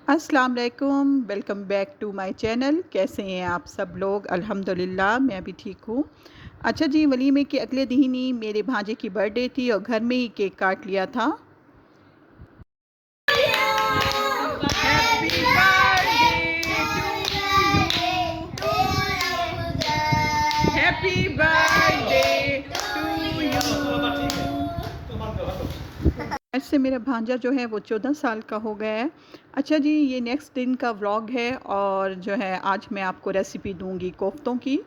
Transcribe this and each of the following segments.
अस्सलाम वालेकुम, welcome back to my channel. कैसे हैं आप सब लोग? अल्हम्दुलिल्लाह मैं भी ठीक हूँ। अच्छा जी, वलीमे के अगले दिन ही मेरे भांजे की बर्थडे थी और घर में ही केक काट लिया था। Happy birthday to you, happy birthday to you. ऐसे मेरा भांजा जो है वो 14 साल का हो गया है। अच्छा जी, ये नेक्स्ट दिन का व्लॉग है और जो है आज मैं आपको रेसिपी दूंगी कोफ्तों की।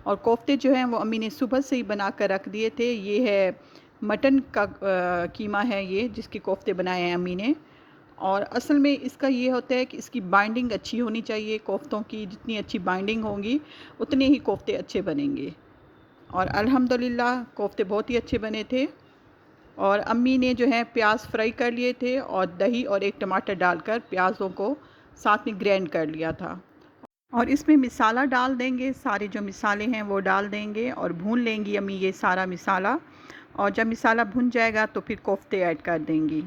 और कोफ्ते जो हैं वो अम्मी ने सुबह से ही बना कर रख दिए थे। ये है मटन का कीमा है ये, जिसके कोफ्ते बनाए हैं अम्मी ने। और असल में इसका ये होता है कि इसकी बाइंडिंग अच्छी होनी चाहिए। कोफ्तों की जितनी अच्छी बाइंडिंग होगी उतने ही कोफ्ते अच्छे बनेंगे। और अल्हम्दुलिल्लाह कोफ्ते बहुत ही अच्छे बने थे। और अम्मी ने जो है प्याज फ्राई कर लिए थे और दही और एक टमाटर डालकर प्याज़ों को साथ में ग्राइंड कर लिया था। और इसमें मिसाला डाल देंगे, सारे जो मिसाले हैं वो डाल देंगे और भून लेंगी अम्मी ये सारा मिसाला। और जब मिसाला भुन जाएगा तो फिर कोफ्ते ऐड कर देंगी।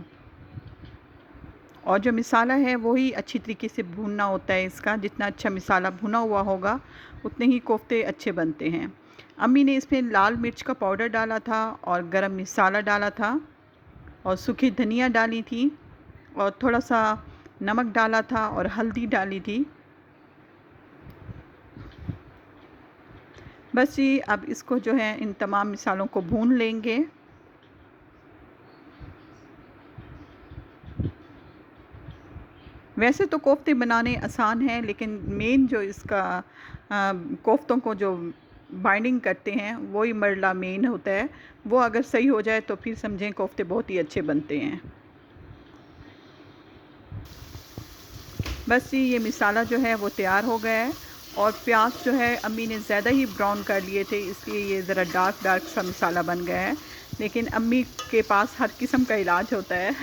और जो मिसाला है वही अच्छी तरीके से भूनना होता है इसका। जितना अच्छा मिसाला भुना हुआ होगा उतने ही कोफ्ते अच्छे बनते हैं। अम्मी ने इसमें लाल मिर्च का पाउडर डाला था और गरम मसाला डाला था और सूखी धनिया डाली थी और थोड़ा सा नमक डाला था और हल्दी डाली थी। बस ये अब इसको जो है इन तमाम मिसालों को भून लेंगे। वैसे तो कोफ्ते बनाने आसान हैं, लेकिन मेन जो इसका कोफ्तों को जो बाइंडिंग करते हैं वही मरला मेन होता है। वो अगर सही हो जाए तो फिर समझें कोफ्ते बहुत ही अच्छे बनते हैं। बस ये मिसाला जो है वो तैयार हो गया है। और प्याज जो है अम्मी ने ज़्यादा ही ब्राउन कर लिए थे, इसलिए ये ज़रा डार्क डार्क सा मिसाला बन गया है। लेकिन अम्मी के पास हर किस्म का इलाज होता है।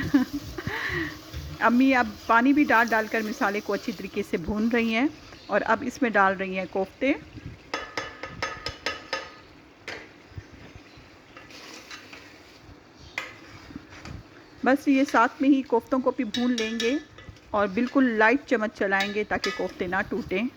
अम्मी अब पानी भी डाल कर मिसाले को अच्छी तरीके से भून रही हैं और अब इसमें डाल रही हैं कोफ्ते। बस ये साथ में ही कोफ्तों को भी भून लेंगे और बिल्कुल लाइट चम्मच चलाएंगे ताकि कोफ्ते ना टूटें।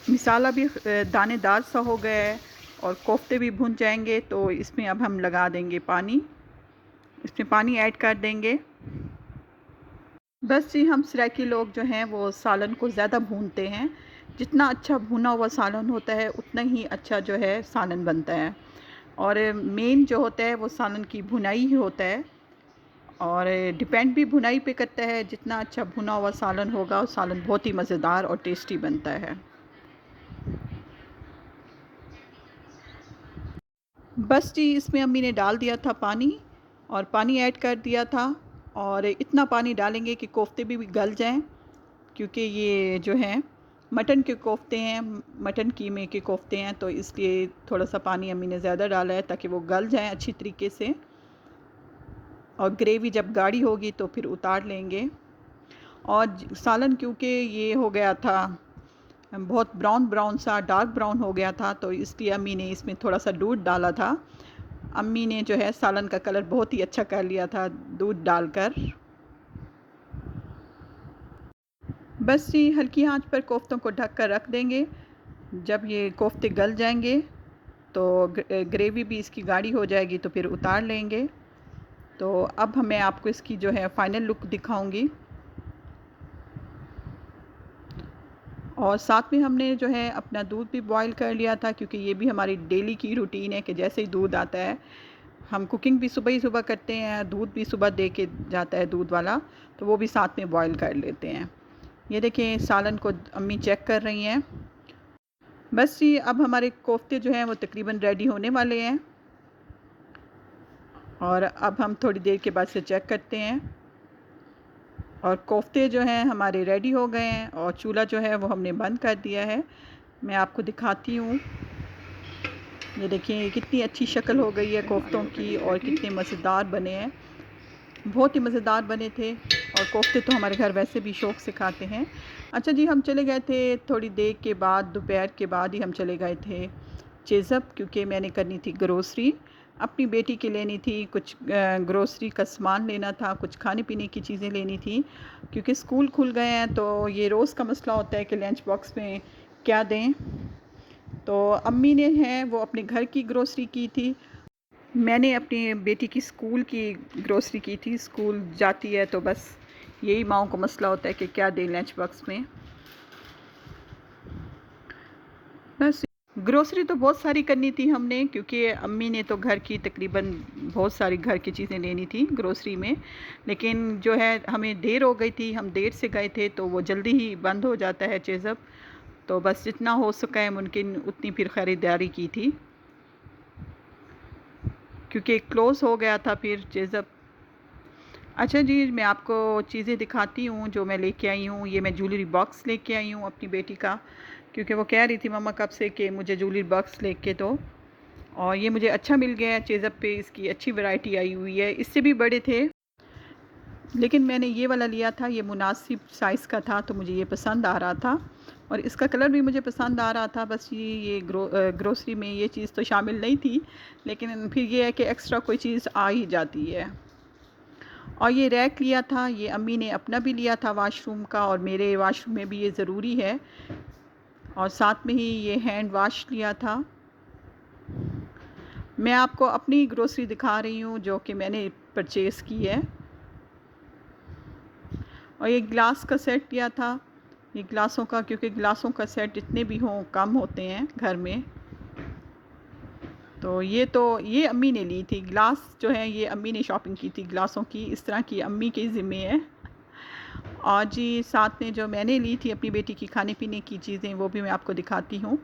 मिसाला भी दानेदार सा हो गया है और कोफ्ते भी भुन जाएंगे। तो इसमें अब हम लगा देंगे पानी, इसमें पानी ऐड कर देंगे। बस जी, हम सराइकी लोग जो हैं वो सालन को ज़्यादा भूनते हैं। जितना अच्छा भुना हुआ सालन होता है उतना ही अच्छा जो है सालन बनता है। और मेन जो होता है वो सालन की भुनाई ही होता है। और डिपेंड भी भुनाई पे करता है। जितना अच्छा भुना हुआ सालन होगा सालन बहुत ही मज़ेदार और टेस्टी बनता है। बस जी, इसमें अम्मी ने डाल दिया था पानी और पानी ऐड कर दिया था। और इतना पानी डालेंगे कि कोफ्ते भी गल जाएं, क्योंकि ये जो है मटन के कोफ्ते हैं, मटन कीमे के कोफ्ते हैं, तो इसलिए थोड़ा सा पानी अम्मी ने ज़्यादा डाला है ताकि वो गल जाएं अच्छी तरीके से। और ग्रेवी जब गाढ़ी होगी तो फिर उतार लेंगे। और सालन क्योंकि ये हो गया था बहुत ब्राउन ब्राउन सा, डार्क ब्राउन हो गया था, तो इसलिए अम्मी ने इसमें थोड़ा सा दूध डाला था। अम्मी ने जो है सालन का कलर बहुत ही अच्छा कर लिया था दूध डालकर। बस ये हल्की आंच पर कोफ्तों को ढक कर रख देंगे। जब ये कोफ्ते गल जाएंगे तो ग्रेवी भी इसकी गाढ़ी हो जाएगी तो फिर उतार लेंगे। तो अब मैं आपको इसकी जो है फ़ाइनल लुक दिखाऊंगी। और साथ में हमने जो है अपना दूध भी बॉईल कर लिया था, क्योंकि ये भी हमारी डेली की रूटीन है कि जैसे ही दूध आता है, हम कुकिंग भी सुबह ही सुबह करते हैं, दूध भी सुबह दे के जाता है दूध वाला, तो वो भी साथ में बॉईल कर लेते हैं। ये देखें सालन को अम्मी चेक कर रही हैं। बस ये अब हमारे कोफ्ते जो हैं वो तकरीबन रेडी होने वाले हैं। और अब हम थोड़ी देर के बाद से चेक करते हैं। और कोफ्ते जो हैं हमारे रेडी हो गए हैं और चूल्हा जो है वो हमने बंद कर दिया है। मैं आपको दिखाती हूँ। ये देखिए कितनी अच्छी शक्ल हो गई है कोफ्तों की और कितने मज़ेदार बने हैं। बहुत ही मज़ेदार बने थे। और कोफ्ते तो हमारे घर वैसे भी शौक़ से खाते हैं। अच्छा जी, हम चले गए थे थोड़ी देर के बाद, दोपहर के बाद ही हम चले गए थे चेज़अप, क्योंकि मैंने करनी थी ग्रोसरी। अपनी बेटी की लेनी थी, कुछ ग्रोसरी का सामान लेना था, कुछ खाने-पीने की चीज़ें लेनी थी, क्योंकि स्कूल खुल गए हैं तो ये रोज़ का मसला होता है कि लंच बॉक्स में क्या दें। तो अम्मी ने है वो अपने घर की ग्रोसरी की थी। मैंने अपनी बेटी की स्कूल की ग्रोसरी की थी, स्कूल जाती है तो बस यही माँओं को मसला होता है कि क्या दें लंच बॉक्स में। बस ग्रोसरी तो बहुत सारी करनी थी हमने, क्योंकि अम्मी ने तो घर की तकरीबन बहुत सारी घर की चीज़ें लेनी थी ग्रोसरी में। लेकिन जो है हमें देर हो गई थी, हम देर से गए थे तो वो जल्दी ही बंद हो जाता है चेज़अप। तो बस जितना हो सका है मुमकिन उतनी फिर ख़रीदारी की थी, क्योंकि क्लोज़ हो गया था फिर चेज़अप। अच्छा जी, मैं आपको चीज़ें दिखाती हूँ जो मैं लेके आई हूँ। ये मैं ज्वेलरी बॉक्स लेके आई हूँ अपनी बेटी का, क्योंकि वो कह रही थी मम्मा कब से कि मुझे ज्वेलरी बॉक्स लेके दो। और ये मुझे अच्छा मिल गया है चेज़अप पे, इसकी अच्छी वैरायटी आई हुई है। इससे भी बड़े थे, लेकिन मैंने ये वाला लिया था, ये मुनासिब साइज़ का था तो मुझे ये पसंद आ रहा था और इसका कलर भी मुझे पसंद आ रहा था। बस ये ग्रोसरी में ये चीज़ तो शामिल नहीं थी, लेकिन फिर ये है कि एक्स्ट्रा कोई चीज़ आ ही जाती है। और ये रैक लिया था, ये अम्मी ने अपना भी लिया था वाशरूम का, और मेरे वाशरूम में भी ये ज़रूरी है। और साथ में ही ये हैंड वाश लिया था। मैं आपको अपनी ग्रोसरी दिखा रही हूँ जो कि मैंने परचेज़ की है। और ये ग्लास का सेट लिया था, ये ग्लासों का, क्योंकि ग्लासों का सेट जितने भी हों कम होते हैं घर में। तो ये अम्मी ने ली थी, ग्लास जो है ये अम्मी ने शॉपिंग की थी ग्लासों की, इस तरह की अम्मी के ज़िम्मे है। और जी साथ में जो मैंने ली थी अपनी बेटी की खाने-पीने की चीज़ें, वो भी मैं आपको दिखाती हूँ।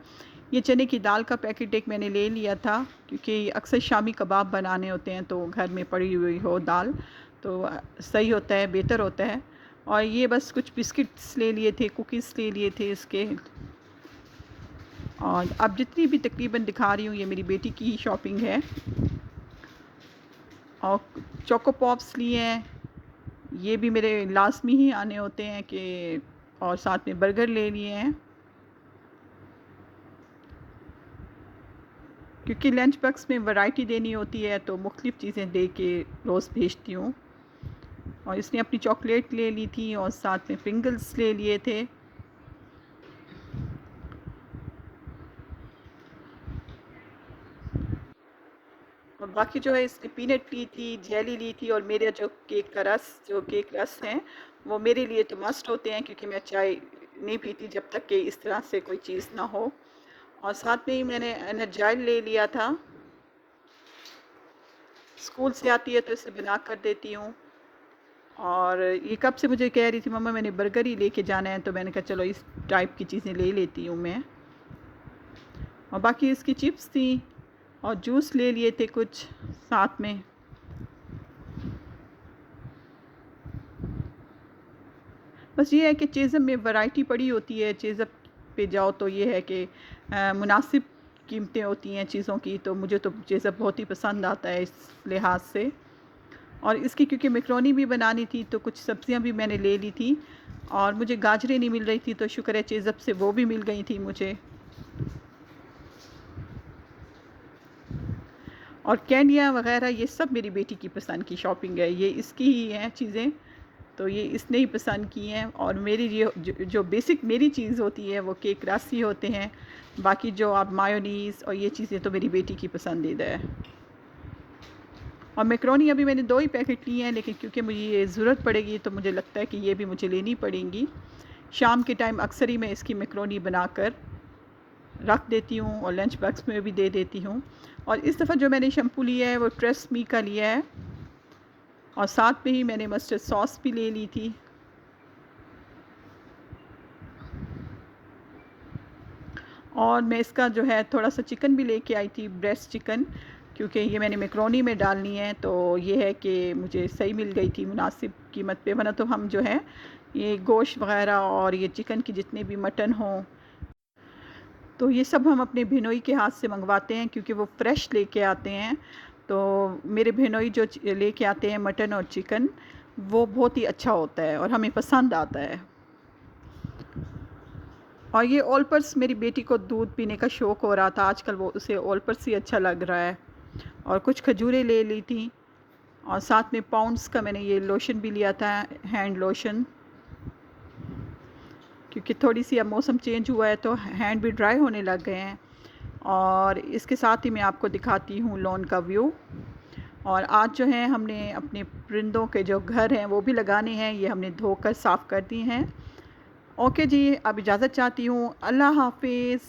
ये चने की दाल का पैकेट एक मैंने ले लिया था, क्योंकि अक्सर शामी कबाब बनाने होते हैं तो घर में पड़ी हुई हो दाल तो सही होता है, बेहतर होता है। और ये बस कुछ बिस्किट्स ले लिए थे, कुकीज़ ले लिए थे इसके। और अब जितनी भी तकरीबन दिखा रही हूँ ये मेरी बेटी की ही शॉपिंग है। और चोको पॉप्स लिए हैं, ये भी मेरे लाज़मी ही आने होते हैं कि, और साथ में बर्गर ले लिए हैं, क्योंकि लंच बॉक्स में वैरायटी देनी होती है तो मुख्तलिफ़ चीज़ें दे के रोज़ भेजती हूँ। और इसने अपनी चॉकलेट ले ली थी और साथ में प्रिंगल्स ले लिए थे। और बाकी जो है इसने पीनट ली थी, जेली ली थी, और मेरे जो केक रस हैं, वो मेरे लिए तो मस्ट होते हैं, क्योंकि मैं चाय नहीं पीती जब तक कि इस तरह से कोई चीज़ ना हो। और साथ में ही मैंने एनर्जाइज़ ले लिया था, स्कूल से आती है तो इसे बना कर देती हूँ। और ये कब से मुझे कह रही थी मम्मा मैंने बर्गर ही लेके जाना है, तो मैंने कहा चलो इस टाइप की चीज़ें ले लेती हूँ मैं। और बाकी इसकी चिप्स थी और जूस ले लिए थे कुछ साथ में। बस ये है कि चेज़अप में वैरायटी पड़ी होती है, चेज़अप पे जाओ तो ये है कि मुनासिब कीमतें होती हैं चीज़ों की, तो मुझे तो चेज़अप बहुत ही पसंद आता है इस लिहाज से। और इसकी क्योंकि मैकरोनी भी बनानी थी तो कुछ सब्जियां भी मैंने ले ली थी, और मुझे गाजरें नहीं मिल रही थी तो शुक्र है चेज़अप से वो भी मिल गई थी मुझे। और कैंडियाँ वग़ैरह ये सब मेरी बेटी की पसंद की शॉपिंग है, ये इसकी ही हैं चीज़ें, तो ये इसने ही पसंद की हैं। और मेरी ये जो बेसिक मेरी चीज़ होती है वो केक रस ही होते हैं, बाकी जो आप मायोनीज़ और ये चीज़ें तो मेरी बेटी की पसंदीदा है। और मैकरोनी अभी मैंने 2 ही पैकेट लिए हैं, लेकिन क्योंकि मुझे ये ज़रूरत पड़ेगी तो मुझे लगता है कि ये भी मुझे लेनी पड़ेंगी। शाम के टाइम अक्सर ही मैं इसकी मैकरोनी बनाकर रख देती हूँ और लंच बॉक्स में भी दे देती हूँ। और इस दफ़ा जो मैंने शैम्पू लिया है वो ट्रेसमी का लिया है, और साथ में ही मैंने मस्टर्ड सॉस भी ले ली थी। और मैं इसका जो है थोड़ा-सा चिकन भी लेके आई थी, ब्रेस्ट चिकन, क्योंकि ये मैंने मैकरोनी में डालनी है, तो ये है कि मुझे सही मिल गई थी मुनासिब कीमत पे। वरना तो हम जो है ये गोश्त वग़ैरह और ये चिकन की जितने भी मटन हों, तो ये सब हम अपने बिनोई के हाथ से मंगवाते हैं, क्योंकि वो फ्रेश लेके आते हैं। तो मेरे बिनोई जो लेके आते हैं मटन और चिकन, वो बहुत ही अच्छा होता है और हमें पसंद आता है। और ये ओलपर्स, मेरी बेटी को दूध पीने का शौक़ हो रहा था आजकल, वो उसे ओलपर्स ही अच्छा लग रहा है। और कुछ खजूरें ले ली थी और साथ में पाउंड्स का मैंने ये लोशन भी लिया था, हैंड लोशन, क्योंकि थोड़ी सी अब मौसम चेंज हुआ है तो हैंड भी ड्राई होने लग गए हैं। और इसके साथ ही मैं आपको दिखाती हूँ लॉन का व्यू। और आज जो है हमने अपने परिंदों के जो घर हैं वो भी लगाने हैं, ये हमने धोकर साफ़ कर दिए हैं। ओके जी, अब इजाज़त चाहती हूँ। अल्लाह हाफ़िज़।